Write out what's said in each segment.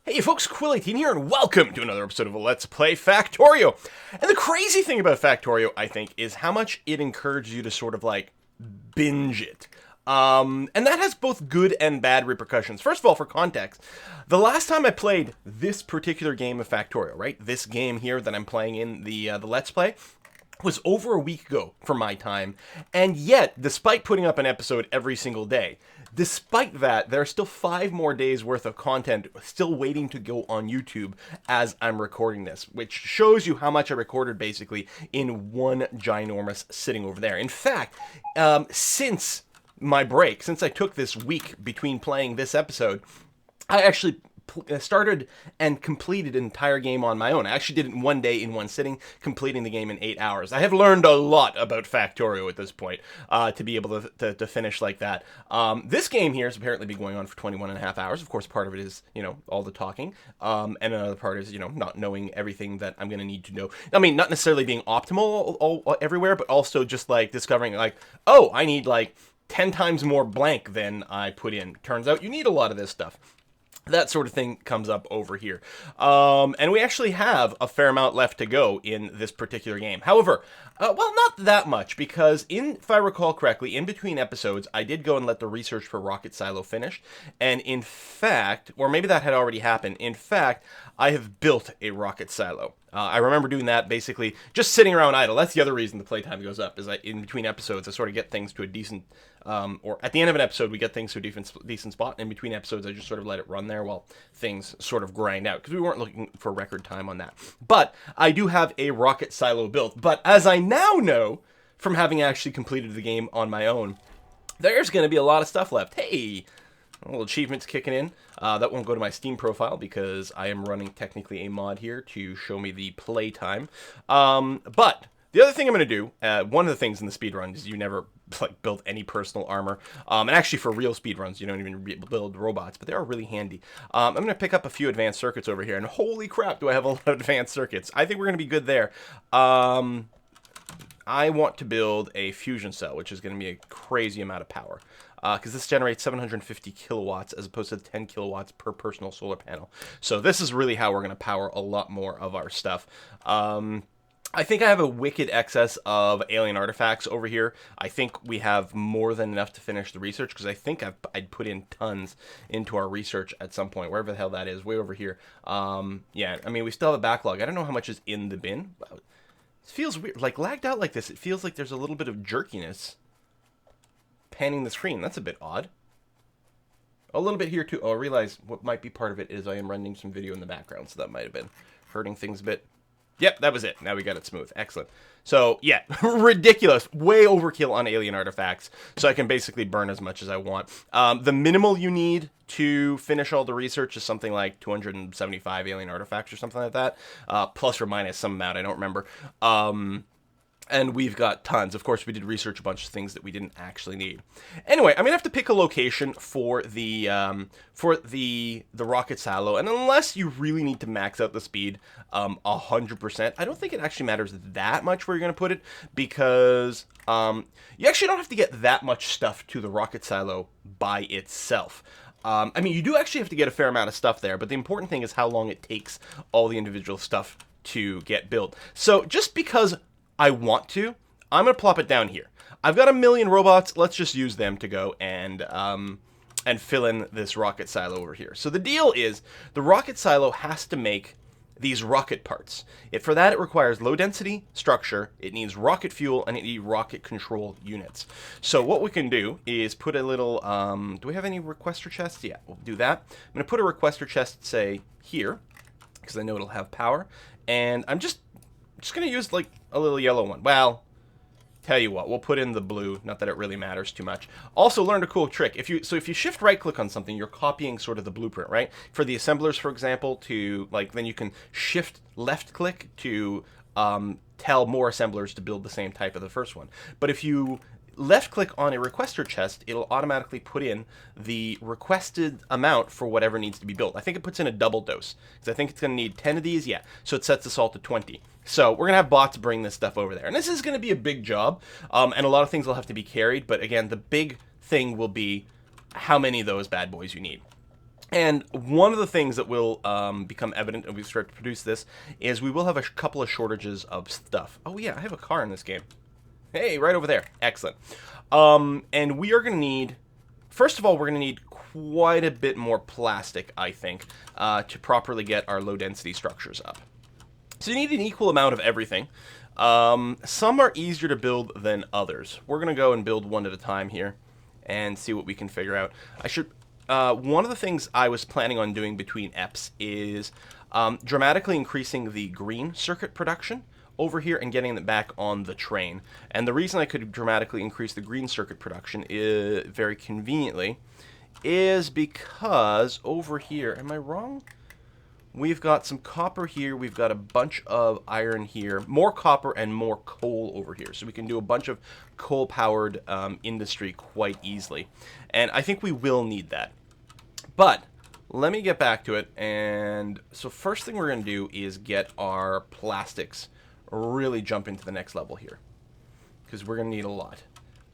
Hey folks, Quill18 here, and welcome to another episode of Let's Play Factorio. And the crazy thing about Factorio, I think, is how much it encourages you to sort of, like, binge it. And that has both good and bad repercussions. First of all, for context, the last time I played this particular game of Factorio, right, this game here that I'm playing in the Let's Play, was over a week ago for my time, and yet, despite putting up an episode every single day, despite that, there are still 5 more days worth of content still waiting to go on YouTube as I'm recording this, which shows you how much I recorded basically in one ginormous sitting over there. In fact, since my break, since I took this week between playing this episode, I actually started and completed an entire game on my own. I actually did it in one day, in one sitting, completing the game in 8 hours. I have learned a lot about Factorio at this point to be able to finish like that. This game here has apparently been going on for 21 and a half hours. Of course, part of it is, you know, all the talking. And another part is, you know, not knowing everything that I'm going to need to know. I mean, not necessarily being optimal all everywhere, but also just, like, discovering, like, oh, I need, like, 10 times more blank than I put in. Turns out you need a lot of this stuff. That sort of thing comes up over here. And we actually have a fair amount left to go in this particular game. However, well, not that much, because if I recall correctly, in between episodes, I did go and let the research for Rocket Silo finish. And in fact, or maybe that had already happened, in fact, I have built a Rocket Silo. I remember doing that, basically, just sitting around idle. That's the other reason the playtime goes up, is in between episodes, I sort of get things to a decent, or at the end of an episode, we get things to a decent spot, and in between episodes, I just sort of let it run there while things sort of grind out, because we weren't looking for record time on that. But I do have a Rocket Silo built, but as I now know, from having actually completed the game on my own, there's going to be a lot of stuff left. Hey! Little achievements kicking in. That won't go to my Steam profile because I am running technically a mod here to show me the playtime. But the other thing I'm going to do, one of the things in the speedrun is you never like build any personal armor. And actually for real speedruns, you don't even build robots, but they are really handy. I'm going to pick up a few advanced circuits over here, and holy crap, do I have a lot of advanced circuits. I think we're going to be good there. I want to build a fusion cell, which is going to be a crazy amount of power. Because this generates 750 kilowatts as opposed to 10 kilowatts per personal solar panel. So this is really how we're going to power a lot more of our stuff. I think I have a wicked excess of alien artifacts over here. I think we have more than enough to finish the research, because I think I'd put in tons into our research at some point, wherever the hell that is, way over here. Yeah, I mean, we still have a backlog. I don't know how much is in the bin. It feels weird. Like, lagged out like this, it feels like there's a little bit of jerkiness panning the screen. That's a bit odd. A little bit here too. Oh, I realize what might be part of it is I am running some video in the background, so that might have been hurting things a bit. Yep, that was it. Now we got it smooth. Excellent. So, yeah, ridiculous. Way overkill on alien artifacts, so I can basically burn as much as I want. The minimal you need to finish all the research is something like 275 alien artifacts or something like that. Plus or minus some amount, I don't remember. And we've got tons. Of course, we did research a bunch of things that we didn't actually need. Anyway, I'm gonna have to pick a location for the Rocket Silo, and unless you really need to max out the speed 100%, I don't think it actually matters that much where you're gonna put it, because you actually don't have to get that much stuff to the Rocket Silo by itself. I mean, you do actually have to get a fair amount of stuff there, but the important thing is how long it takes all the individual stuff to get built. So just because I want to, I'm going to plop it down here. I've got 1 million robots. Let's just use them to go and fill in this rocket silo over here. So the deal is the rocket silo has to make these rocket parts. For that, it requires low density structure, it needs rocket fuel, and it needs rocket control units. So what we can do is put a little, do we have any requester chests? Yeah, we'll do that. I'm going to put a requester chest, say, here, because I know it'll have power. And I'm just going to use, like, a little yellow one. Well, tell you what, we'll put in the blue. Not that it really matters too much. Also learned a cool trick. If you shift right-click on something, you're copying sort of the blueprint, right? For the assemblers, for example, then you can shift left-click to tell more assemblers to build the same type of the first one. But if you left-click on a requester chest, it'll automatically put in the requested amount for whatever needs to be built. I think it puts in a double dose, because I think it's going to need 10 of these, yeah. So it sets us all to 20. So we're going to have bots bring this stuff over there. And this is going to be a big job, and a lot of things will have to be carried, but again, the big thing will be how many of those bad boys you need. And one of the things that will become evident as we start to produce this is we will have a couple of shortages of stuff. Oh yeah, I have a car in this game. Hey, right over there. Excellent. And we are going to need, first of all, we're going to need quite a bit more plastic, I think, to properly get our low-density structures up. So you need an equal amount of everything. Some are easier to build than others. We're going to go and build one at a time here and see what we can figure out. One of the things I was planning on doing between EPs is dramatically increasing the green circuit production over here and getting it back on the train. And the reason I could dramatically increase the green circuit production is, very conveniently, is because over here, am I wrong? We've got some copper here, we've got a bunch of iron here, more copper and more coal over here. So we can do a bunch of coal-powered industry quite easily. And I think we will need that. But let me get back to it. And so first thing we're going to do is get our plastics really jump into the next level here, because we're going to need a lot.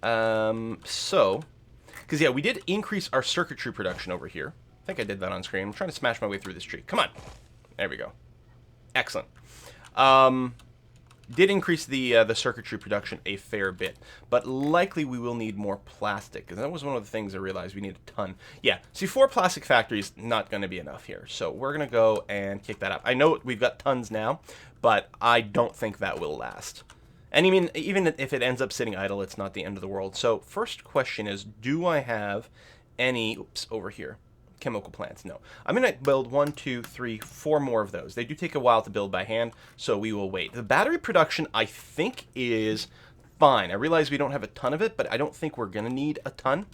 Because yeah, we did increase our circuitry production over here. I think I did that on screen. I'm trying to smash my way through this tree. Come on. There we go. Excellent. Did increase the circuitry production a fair bit, but likely we will need more plastic, because that was one of the things I realized we need a ton. Yeah, see, 4 plastic factories, not going to be enough here, so we're going to go and kick that up. I know we've got tons now, but I don't think that will last. And even if it ends up sitting idle, it's not the end of the world. So first question is, do I have any, oops, over here, chemical plants? No. I'm going to build 1, 2, 3, 4 more of those. They do take a while to build by hand, so we will wait. The battery production, I think, is fine. I realize we don't have a ton of it, but I don't think we're going to need a ton.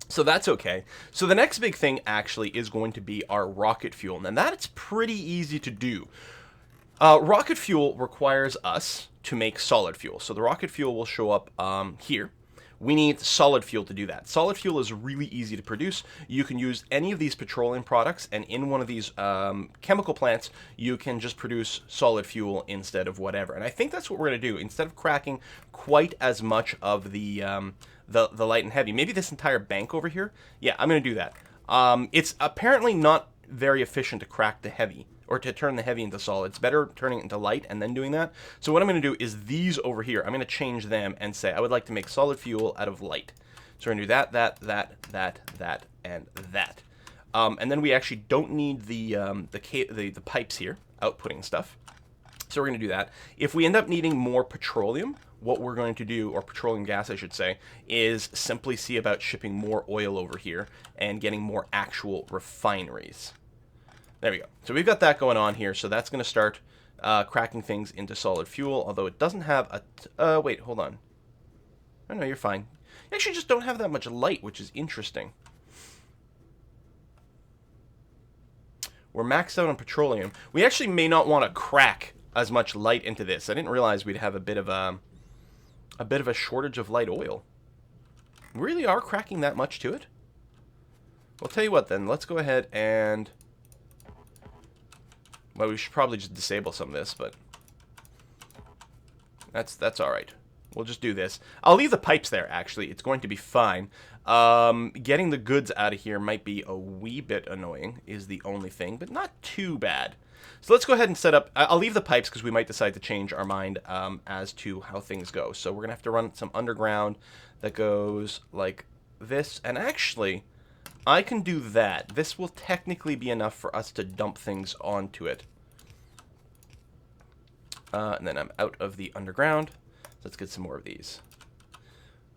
So that's okay. So the next big thing actually is going to be our rocket fuel. And that's pretty easy to do. Rocket fuel requires us to make solid fuel. So the rocket fuel will show up here. We need solid fuel to do that. Solid fuel is really easy to produce. You can use any of these petroleum products, and in one of these chemical plants, you can just produce solid fuel instead of whatever. And I think that's what we're going to do. Instead of cracking quite as much of the light and heavy, maybe this entire bank over here, yeah, I'm going to do that. It's apparently not very efficient to crack the heavy, or to turn the heavy into solid. It's better turning it into light and then doing that. So what I'm going to do is these over here, I'm going to change them and say I would like to make solid fuel out of light. So we're going to do that, and that. And then we actually don't need the pipes here, outputting stuff. So we're going to do that. If we end up needing more petroleum, what we're going to do, or petroleum gas I should say, is simply see about shipping more oil over here and getting more actual refineries. There we go. So we've got that going on here. So that's going to start cracking things into solid fuel, although it doesn't have a... wait, hold on. Oh, no, you're fine. You actually just don't have that much light, which is interesting. We're maxed out on petroleum. We actually may not want to crack as much light into this. I didn't realize we'd have a bit of a shortage of light oil. We really are cracking that much to it? Well, tell you what then. Let's go ahead and... well, we should probably just disable some of this, but that's all right. We'll just do this. I'll leave the pipes there, actually. It's going to be fine. Getting the goods out of here might be a wee bit annoying, is the only thing, but not too bad. So let's go ahead and set up... I'll leave the pipes because we might decide to change our mind as to how things go. So we're going to have to run some underground that goes like this. And actually... I can do that. This will technically be enough for us to dump things onto it. And then I'm out of the underground. Let's get some more of these.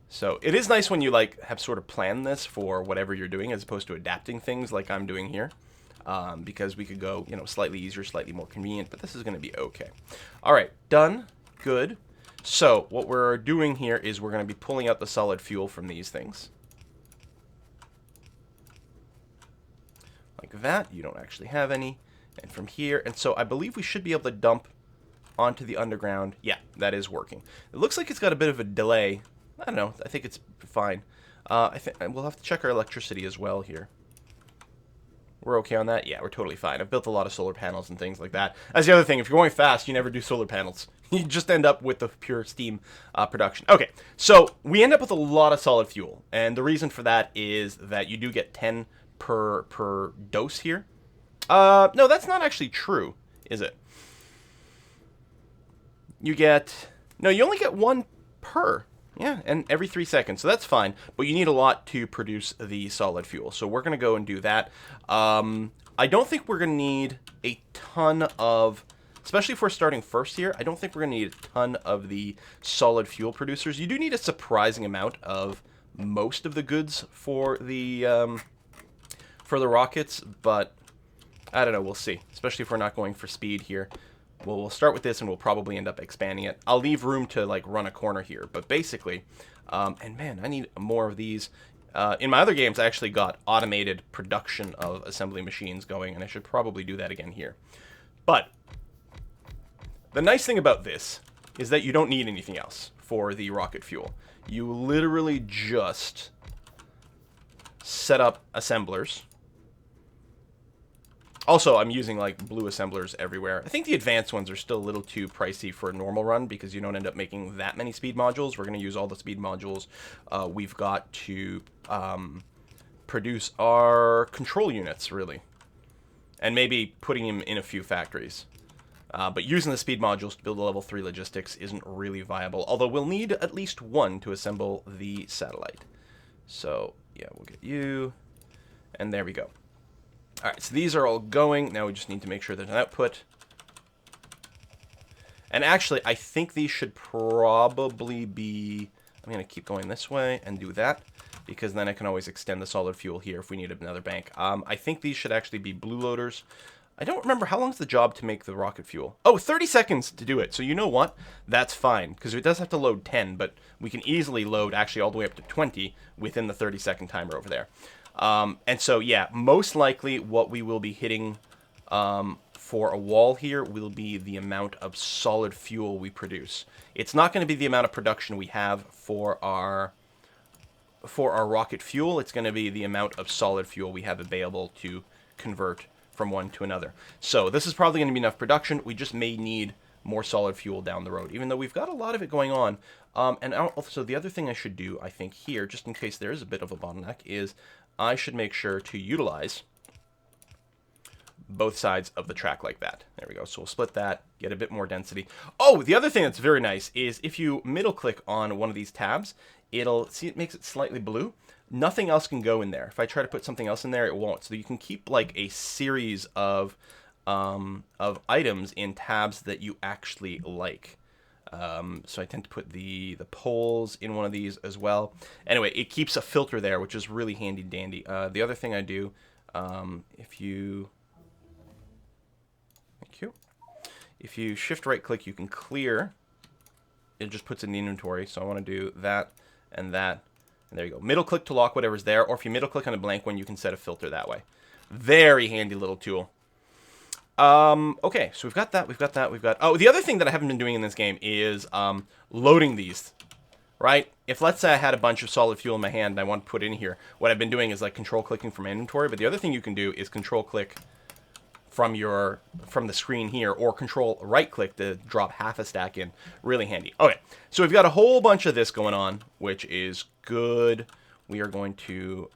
So it is nice when you like have sort of planned this for whatever you're doing, as opposed to adapting things like I'm doing here. Because we could go, slightly easier, slightly more convenient, but this is going to be okay. All right, done. Good. So what we're doing here is we're going to be pulling out the solid fuel from these things. Like that. You don't actually have any. And from here, and so I believe we should be able to dump onto the underground. Yeah, that is working. It looks like it's got a bit of a delay. I don't know. I think it's fine. I think we'll have to check our electricity as well here. We're okay on that? Yeah, we're totally fine. I've built a lot of solar panels and things like that. That's the other thing. If you're going fast, you never do solar panels. You just end up with the pure steam production. Okay, so we end up with a lot of solid fuel. And the reason for that is that you do get 10 per dose here. No, that's not actually true, is it? You get... No, you only get 1 per. Yeah, and every 3 seconds, so that's fine. But you need a lot to produce the solid fuel, so we're going to go and do that. I don't think we're going to need a ton of... Especially if we're starting first here, I don't think we're going to need a ton of the solid fuel producers. You do need a surprising amount of most of the goods for the rockets, but I don't know, we'll see. Especially if we're not going for speed here. Well, we'll start with this and we'll probably end up expanding it. I'll leave room to like run a corner here, but basically, and man, I need more of these. In my other games, I actually got automated production of assembly machines going, and I should probably do that again here. But the nice thing about this is that you don't need anything else for the rocket fuel. You literally just set up assemblers. Also, I'm using like blue assemblers everywhere. I think the advanced ones are still a little too pricey for a normal run because you don't end up making that many speed modules. We're going to use all the speed modules we've got to produce our control units, really. And maybe putting them in a few factories. But using the speed modules to build a level 3 logistics isn't really viable. Although we'll need at least 1 to assemble the satellite. So, yeah, we'll get you. And there we go. Alright, so these are all going. Now we just need to make sure there's an output. And actually, I think these should probably be... I'm going to keep going this way and do that, because then I can always extend the solid fuel here if we need another bank. I think these should actually be blue loaders. I don't remember, how long is the job to make the rocket fuel? Oh, 30 seconds to do it. So you know what? That's fine, because it does have to load 10, but we can easily load actually all the way up to 20 within the 30-second timer over there. And so, yeah, most likely what we will be hitting for a wall here will be the amount of solid fuel we produce. It's not going to be the amount of production we have for our rocket fuel. It's going to be the amount of solid fuel we have available to convert from one to another. So this is probably going to be enough production. We just may need more solid fuel down the road, even though we've got a lot of it going on. And also the other thing I should do, I think here, just in case there is a bit of a bottleneck, is I should make sure to utilize both sides of the track like that. There we go. So we'll split that, get a bit more density. Oh, the other thing that's very nice is if you middle click on one of these tabs, see, it makes it slightly blue. Nothing else can go in there. If I try to put something else in there, it won't. So you can keep like a series of items in tabs that you actually like. So I tend to put the poles in one of these as well. Anyway, it keeps a filter there, which is really handy dandy. The other thing I do, if you shift right click, you can clear. It just puts it in the inventory. So I want to do that and that. And there you go. Middle click to lock whatever's there, or if you middle click on a blank one, you can set a filter that way. Very handy little tool. Okay, so we've got that, oh, the other thing that I haven't been doing in this game is, loading these, right? If, let's say I had a bunch of solid fuel in my hand and I want to put it in here, what I've been doing is, like, control clicking from inventory, but the other thing you can do is control click from the screen here, or control right click to drop half a stack in. Really handy. Okay, so we've got a whole bunch of this going on, which is good. We are going to,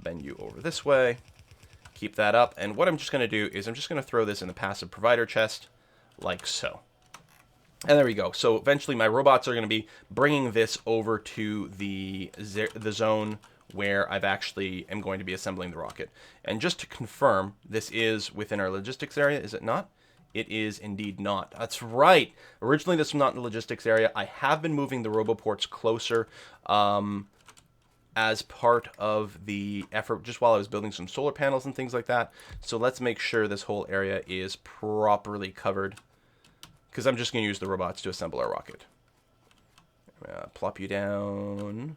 bend you over this way. Keep that up, and what I'm just going to do is I'm just going to throw this in the passive provider chest, like so. And there we go. So eventually my robots are going to be bringing this over to the zone where I've actually am going to be assembling the rocket. And just to confirm, this is within our logistics area, is it not? It is indeed not. That's right. Originally this was not in the logistics area. I have been moving the roboports closer, as part of the effort, just while I was building some solar panels and things like that. So let's make sure this whole area is properly covered, because I'm just going to use the robots to assemble our rocket. Plop you down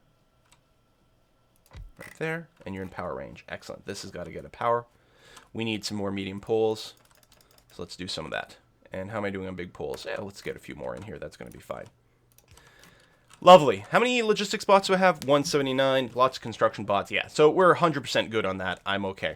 right there, and you're in power range. Excellent. This has got to get a power. We need some more medium poles, so let's do some of that. And how am I doing on big poles? Yeah, let's get a few more in here. That's going to be fine. Lovely. How many logistics bots do I have? 179. Lots of construction bots. Yeah, so we're 100% good on that. I'm okay.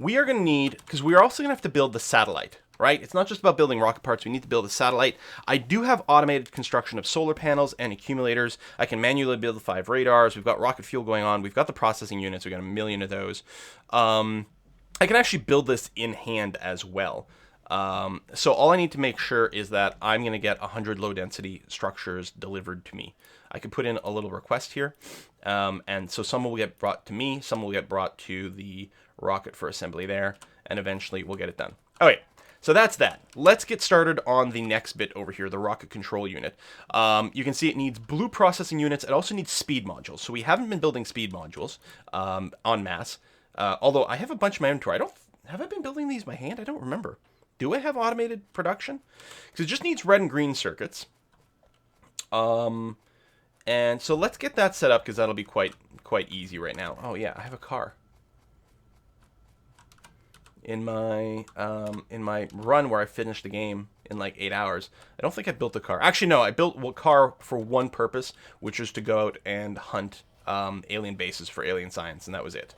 we are going to need, because we are also going to have to build the satellite, right? It's not just about building rocket parts. We need to build a satellite. I do have automated construction of solar panels and accumulators. I can manually build the 5 radars. We've got rocket fuel going on. We've got the processing units. We've got 1,000,000 of those. I can actually build this in hand as well. So all I need to make sure is that I'm going to get 100 low density structures delivered to me. I could put in a little request here. And so some will get brought to me, some will get brought to the rocket for assembly there, and eventually we'll get it done. Okay, so that's that. Let's get started on the next bit over here, the rocket control unit. You can see it needs blue processing units. It also needs speed modules. So we haven't been building speed modules en masse. Although I have a bunch in my inventory. Have I been building these by hand? I don't remember. Do I have automated production? Because it just needs red and green circuits. And so let's get that set up because that'll be quite easy right now. Oh yeah, I have a car. In my run where I finished the game in like 8 hours, I don't think I built a car. Actually, no, I built a car for one purpose, which was to go out and hunt alien bases for alien science, and that was it.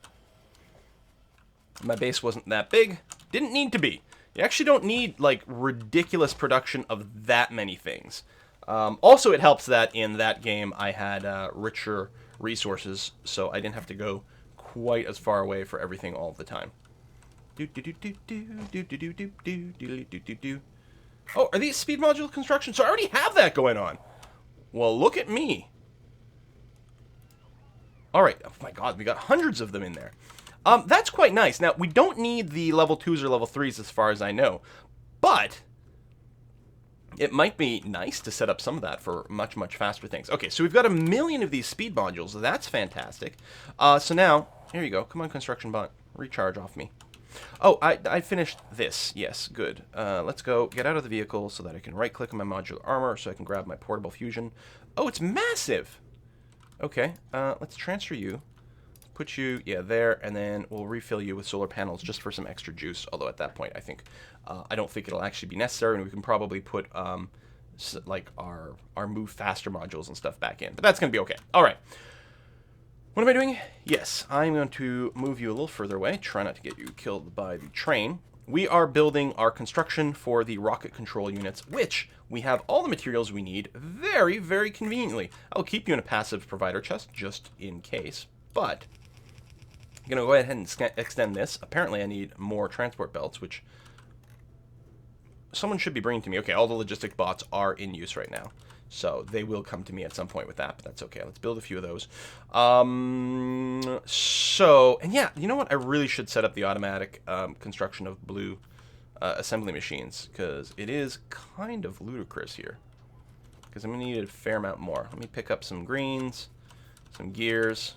My base wasn't that big. Didn't need to be. You actually don't need like ridiculous production of that many things. Also, it helps that in that game I had richer resources, so I didn't have to go quite as far away for everything all the time. Oh, are these speed module construction? So I already have that going on. Well, look at me. All right. Oh my God, we got hundreds of them in there. That's quite nice. Now, we don't need the level 2s or level 3s as far as I know, but it might be nice to set up some of that for much, much faster things. Okay, so we've got 1,000,000 of these speed modules. That's fantastic. So now, here you go. Come on, construction bot. Recharge off me. Oh, I finished this. Yes, good. Let's go get out of the vehicle so that I can right-click on my modular armor so I can grab my portable fusion. Oh, it's massive! Okay, let's transfer you. Put you, yeah, there, and then we'll refill you with solar panels just for some extra juice. Although at that point, I don't think it'll actually be necessary, and we can probably put like our move faster modules and stuff back in. But that's gonna be okay. All right. What am I doing? Yes, I'm going to move you a little further away. Try not to get you killed by the train. We are building our construction for the rocket control units, which we have all the materials we need very, very conveniently. I'll keep you in a passive provider chest just in case, but I'm going to go ahead and extend this. Apparently I need more transport belts, which someone should be bringing to me. Okay, all the logistic bots are in use right now, so they will come to me at some point with that, but that's okay. Let's build a few of those. And yeah, you know what? I really should set up the automatic construction of blue assembly machines, because it is kind of ludicrous here. Because I'm going to need a fair amount more. Let me pick up some greens, some gears,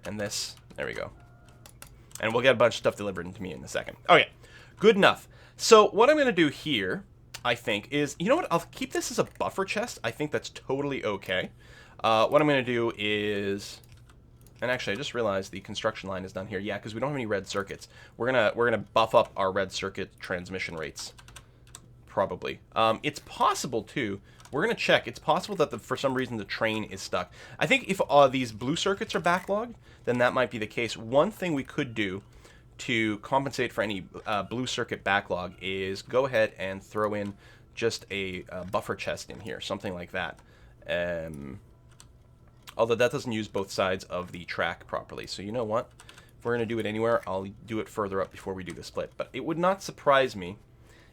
and this. There we go. And we'll get a bunch of stuff delivered to me in a second. Okay, good enough. So what I'm going to do here, I think, is, you know what? I'll keep this as a buffer chest. I think that's totally okay. What I'm going to do is, and actually I just realized the construction line is done here. Yeah, because we don't have any red circuits. We're gonna buff up our red circuit transmission rates, probably. It's possible too. We're gonna check. It's possible that for some reason the train is stuck. I think if these blue circuits are backlogged, then that might be the case. One thing we could do to compensate for any blue circuit backlog is go ahead and throw in just a buffer chest in here, something like that. Although that doesn't use both sides of the track properly. So you know what? If we're going to do it anywhere, I'll do it further up before we do the split. But it would not surprise me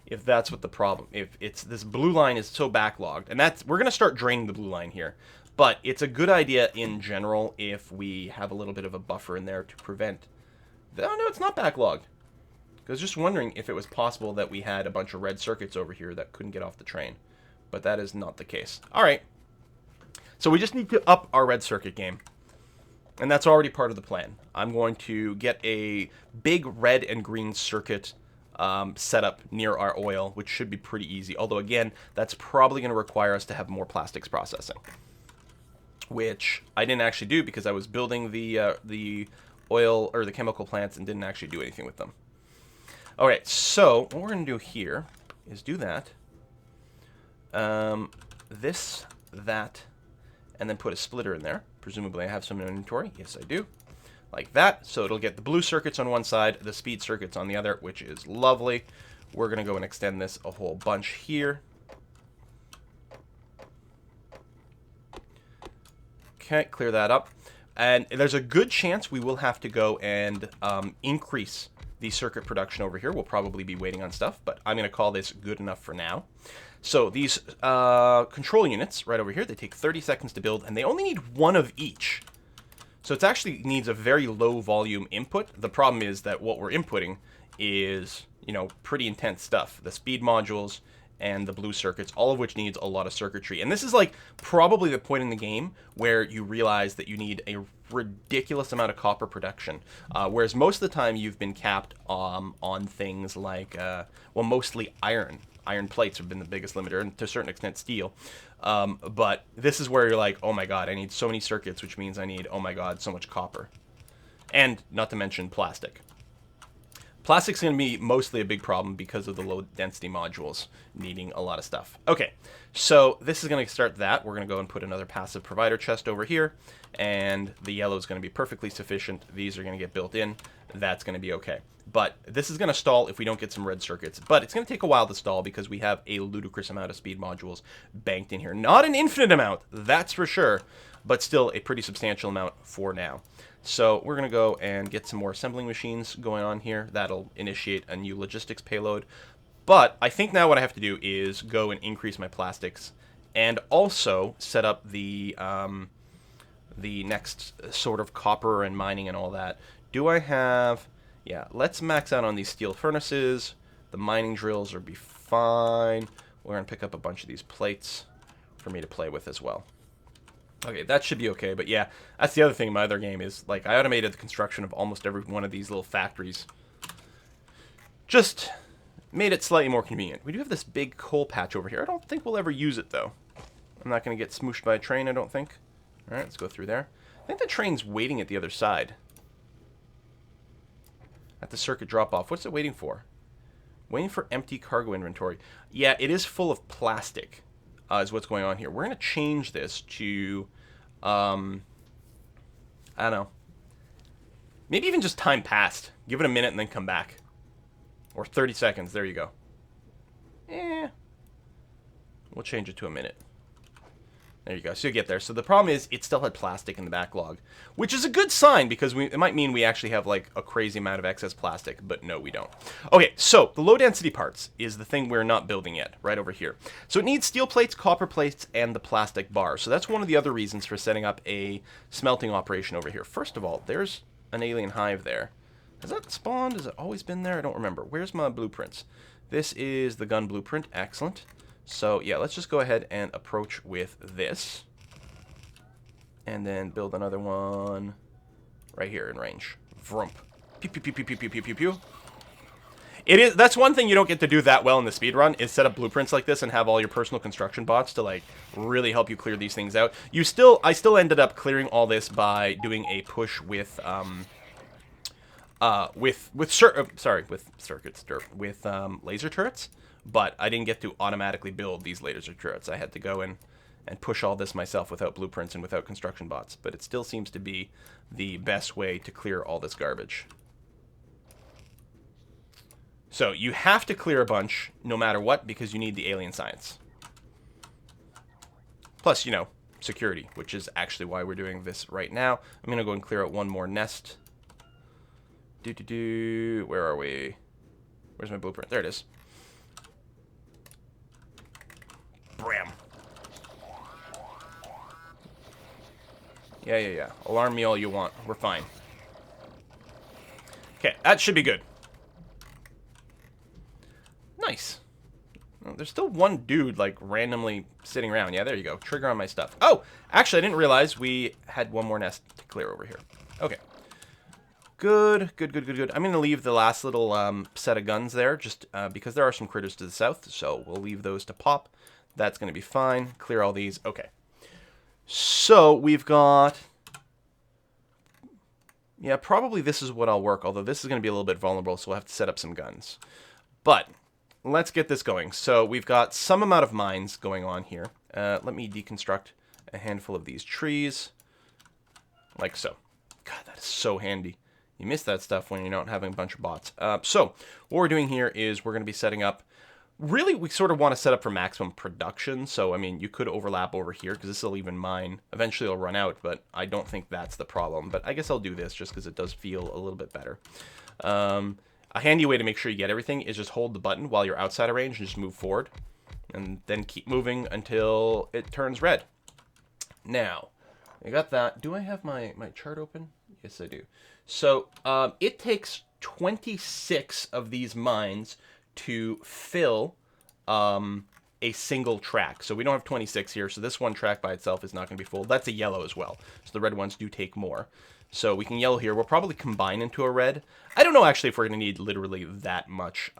if that's what the problem, if it's this blue line is so backlogged. And we're going to start draining the blue line here. But it's a good idea in general if we have a little bit of a buffer in there to prevent. Oh no, it's not backlogged. I was just wondering if it was possible that we had a bunch of red circuits over here that couldn't get off the train. But that is not the case. All right. So we just need to up our red circuit game. And that's already part of the plan. I'm going to get a big red and green circuit set up near our oil, which should be pretty easy. Although, again, that's probably going to require us to have more plastics processing, which I didn't actually do because I was building the oil or the chemical plants and didn't actually do anything with them. All right, so what we're going to do here is do that. This, that, and then put a splitter in there. Presumably I have some inventory. Yes, I do. like that. So it'll get the blue circuits on one side, the speed circuits on the other, which is lovely. We're going to go and extend this a whole bunch here. Okay, clear that up. And there's a good chance we will have to go and increase the circuit production over here. We'll probably be waiting on stuff, but I'm going to call this good enough for now. So these control units right over here, they take 30 seconds to build, and they only need one of each. So it actually needs a very low volume input. The problem is that what we're inputting is, you know, pretty intense stuff. The speed modules and the blue circuits, all of which needs a lot of circuitry. And this is like probably the point in the game where you realize that you need a ridiculous amount of copper production. Whereas most of the time you've been capped on things like, well, mostly iron. Iron plates have been the biggest limiter, and to a certain extent steel. But this is where you're like, oh my god, I need so many circuits, which means I need, oh my god, so much copper. And not to mention plastic. Plastic's going to be mostly a big problem because of the low density modules needing a lot of stuff. Okay, so this is going to start that. We're going to go and put another passive provider chest over here, and the yellow is going to be perfectly sufficient. These are going to get built in. That's going to be okay. But this is going to stall if we don't get some red circuits. But it's going to take a while to stall because we have a ludicrous amount of speed modules banked in here. Not an infinite amount, that's for sure, but still a pretty substantial amount for now. So we're going to go and get some more assembling machines going on here. That'll initiate a new logistics payload. But I think now what I have to do is go and increase my plastics and also set up the next sort of copper and mining and all that. Do I have... Yeah, let's max out on these steel furnaces. The mining drills will be fine. We're going to pick up a bunch of these plates for me to play with as well. Okay, that should be okay, but yeah, that's the other thing in my other game is, like, I automated the construction of almost every one of these little factories. Just made it slightly more convenient. We do have this big coal patch over here. I don't think we'll ever use it, though. I'm not going to get smooshed by a train, I don't think. Alright, let's go through there. I think the train's waiting at the other side. At the circuit drop-off. What's it waiting for? Waiting for empty cargo inventory. Yeah, it is full of plastic, is what's going on here. We're going to change this to, I don't know. Maybe even just time passed. Give it a minute and then come back. Or 30 seconds. There you go. We'll change it to a minute. There you go. So you get there. So the problem is it still had plastic in the backlog, which is a good sign because it might mean we actually have like a crazy amount of excess plastic, but no, we don't. Okay, so the low density parts is the thing we're not building yet, right over here. So it needs steel plates, copper plates, and the plastic bar. So that's one of the other reasons for setting up a smelting operation over here. First of all, there's an alien hive there. Has that spawned? Has it always been there? I don't remember. Where's my blueprints? This is the gun blueprint. Excellent. So, yeah, let's just go ahead and approach with this. And then build another one right here in range. Vroomp. Pew, pew, pew, pew, pew, pew, pew, pew, pew. That's one thing you don't get to do that well in the speedrun, is set up blueprints like this and have all your personal construction bots to, like, really help you clear these things out. I still ended up clearing all this by doing a push with laser turrets. But I didn't get to automatically build these laser turrets. I had to go in and push all this myself without blueprints and without construction bots. But it still seems to be the best way to clear all this garbage. So you have to clear a bunch no matter what because you need the alien science. Plus, you know, security, which is actually why we're doing this right now. I'm going to go and clear out one more nest. Where are we? Where's my blueprint? There it is. Bram. Yeah. Alarm me all you want. We're fine. Okay, that should be good. Nice. Well, there's still one dude, like, randomly sitting around. Yeah, there you go. Trigger on my stuff. Oh, actually, I didn't realize we had one more nest to clear over here. Okay. Good. I'm going to leave the last little set of guns there, just because there are some critters to the south, so we'll leave those to pop. That's going to be fine. Clear all these. Okay. So we've got... Yeah, probably this is what I'll work, although this is going to be a little bit vulnerable, so we'll have to set up some guns. But let's get this going. So we've got some amount of mines going on here. Let me deconstruct a handful of these trees, like so. God, that is so handy. You miss that stuff when you're not having a bunch of bots. So what we're doing here is we're going to be setting up. Really, we sort of want to set up for maximum production. So, I mean, you could overlap over here because this will even mine. Eventually, it'll run out, but I don't think that's the problem. But I guess I'll do this just because it does feel a little bit better. A handy way to make sure you get everything is just hold the button while you're outside of range and just move forward. And then keep moving until it turns red. Now, I got that. Do I have my chart open? Yes, I do. So, it takes 26 of these mines to fill a single track. So we don't have 26 here, so this one track by itself is not going to be full. That's a yellow as well. So the red ones do take more. So we can yellow here. We'll probably combine into a red. I don't know actually if we're going to need literally that much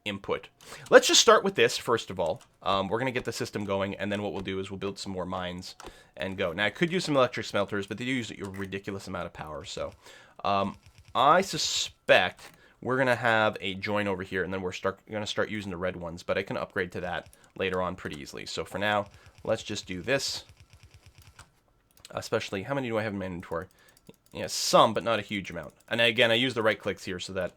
input. Let's just start with this first of all. We're going to get the system going, and then what we'll do is we'll build some more mines and go. Now I could use some electric smelters, but they do use a ridiculous amount of power. So I suspect we're going to have a join over here, and then we're going to start using the red ones, but I can upgrade to that later on pretty easily. So for now, let's just do this. Especially, how many do I have in my inventory? Yeah, some, but not a huge amount. And again, I use the right clicks here so that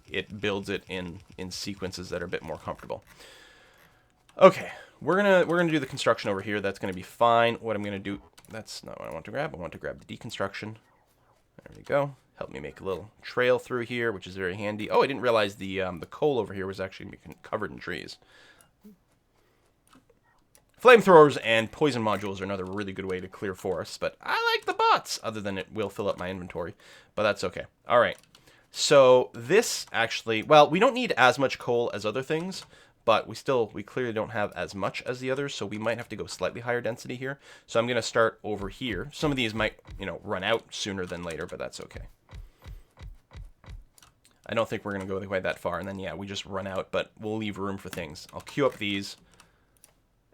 it builds it in sequences that are a bit more comfortable. Okay, we're gonna do the construction over here. That's gonna be fine. What I'm gonna do, that's not what I want to grab. I want to grab the deconstruction. There we go. Help me make a little trail through here, which is very handy. Oh, I didn't realize the coal over here was actually covered in trees. Flamethrowers and poison modules are another really good way to clear forests, but I like the bots, other than it will fill up my inventory, but that's okay. All right, so this actually, well, we don't need as much coal as other things, but we clearly don't have as much as the others, so we might have to go slightly higher density here. So I'm going to start over here. Some of these might, run out sooner than later, but that's okay. I don't think we're going to go quite that far, and then, yeah, we just run out, but we'll leave room for things. I'll queue up these.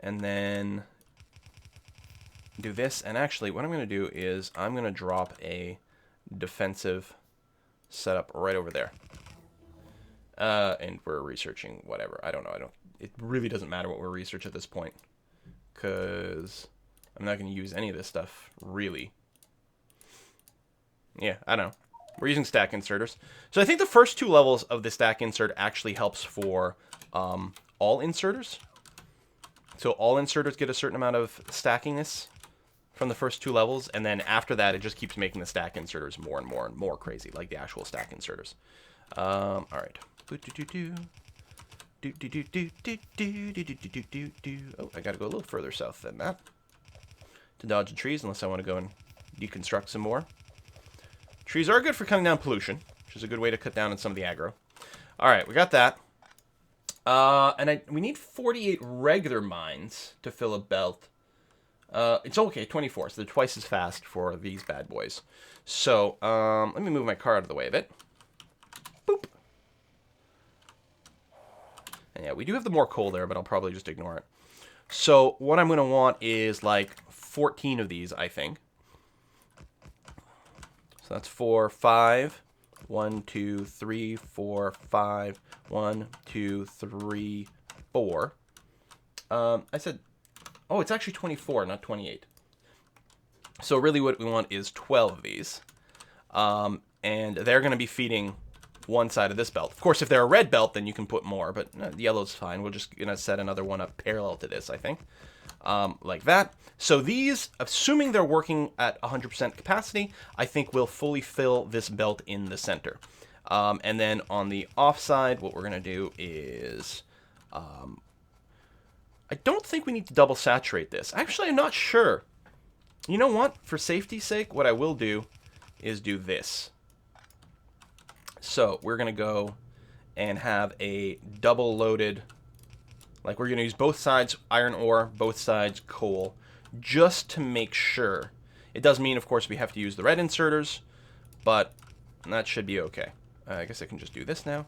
And then do this. And actually, what I'm going to do is I'm going to drop a defensive setup right over there. And we're researching whatever. I don't know. It really doesn't matter what we're researching at this point, because I'm not going to use any of this stuff, really. Yeah, I don't know. We're using stack inserters. So I think the first two levels of the stack insert actually helps for all inserters. So all inserters get a certain amount of stackiness from the first two levels, and then after that, it just keeps making the stack inserters more and more and more crazy, like the actual stack inserters. All right. Oh, I gotta go a little further south than that to dodge the trees, unless I want to go and deconstruct some more. Trees are good for cutting down pollution, which is a good way to cut down on some of the aggro. All right, we got that. And we need 48 regular mines to fill a belt. It's okay, 24, so they're twice as fast for these bad boys. So, let me move my car out of the way a bit. Boop. And yeah, we do have the more coal there, but I'll probably just ignore it. So, what I'm going to want is, like, 14 of these, I think. So that's 4, 5... 1, 2, 3, 4, 5. 1, 2, 3, 4. I said, oh, it's actually 24, not 28. So really what we want is 12 of these. And they're going to be feeding one side of this belt. Of course, if they're a red belt, then you can put more, but yellow's fine. We're just going to set another one up parallel to this, I think. Like that. So these, assuming they're working at 100% capacity, I think we'll fully fill this belt in the center. And then on the off side, what we're going to do is, I don't think we need to double saturate this. Actually, I'm not sure. You know what? For safety's sake, what I will do is do this. So we're going to go and have a double loaded, like we're going to use both sides iron ore, both sides coal, just to make sure. It does mean, of course, we have to use the red inserters, but that should be okay. I guess I can just do this now.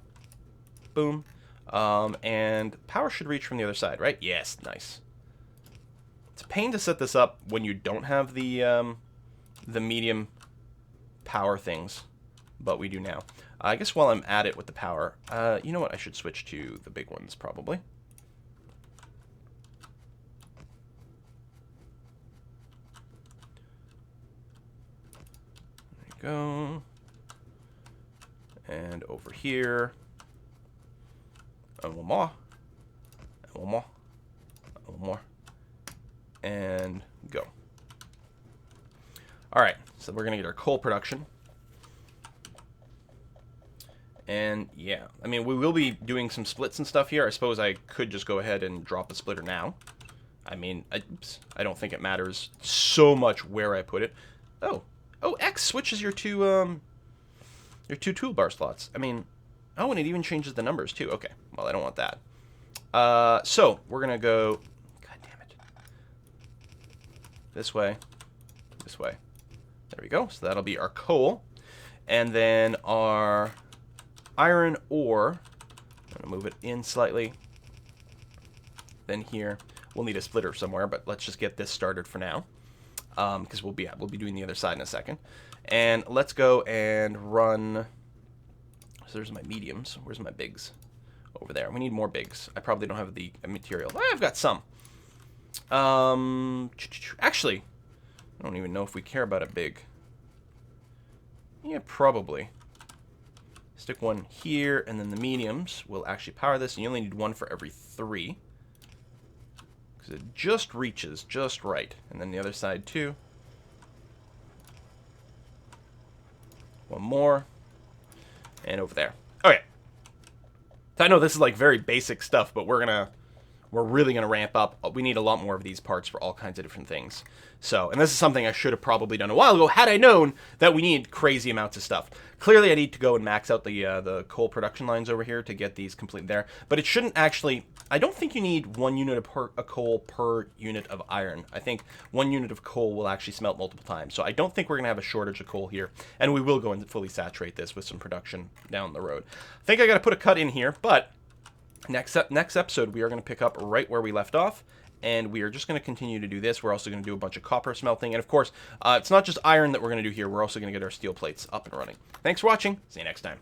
Boom. And power should reach from the other side, right? Yes, nice. It's a pain to set this up when you don't have the medium power things, but we do now. I guess while I'm at it with the power, you know what? I should switch to the big ones, probably. go. And over here. And one more. And one more. And one more. And go. Alright, so we're going to get our coal production. And yeah, I mean, we will be doing some splits and stuff here. I suppose I could just go ahead and drop a splitter now. I mean, I don't think it matters so much where I put it. Oh, X switches your two toolbar slots. I mean, oh, and it even changes the numbers too. Okay, well, I don't want that. So we're gonna go. God damn it. This way, this way. There we go. So that'll be our coal, and then our iron ore. I'm gonna move it in slightly. Then here, we'll need a splitter somewhere, but let's just get this started for now, because we'll be doing the other side in a second. And let's go and run. So there's my mediums. Where's my bigs? Over there. We need more bigs. I probably don't have the material. I've got some. Actually, I don't even know if we care about a big. Yeah, probably. Stick one here, and then the mediums will actually power this, and you only need one for every 3. Because it just reaches just right. And then the other side, too. One more. And over there. Okay. So I know this is like very basic stuff, but we're really gonna ramp up. We need a lot more of these parts for all kinds of different things. So, and this is something I should have probably done a while ago had I known that we need crazy amounts of stuff. Clearly, I need to go and max out the coal production lines over here to get these complete there. But it shouldn't actually. I don't think you need 1 unit of coal per unit of iron. I think 1 unit of coal will actually smelt multiple times. So I don't think we're gonna have a shortage of coal here, and we will go and fully saturate this with some production down the road. I think I gotta put a cut in here, but. Next episode, we are going to pick up right where we left off, and we are just going to continue to do this. We're also going to do a bunch of copper smelting, and of course, it's not just iron that we're going to do here. We're also going to get our steel plates up and running. Thanks for watching. See you next time.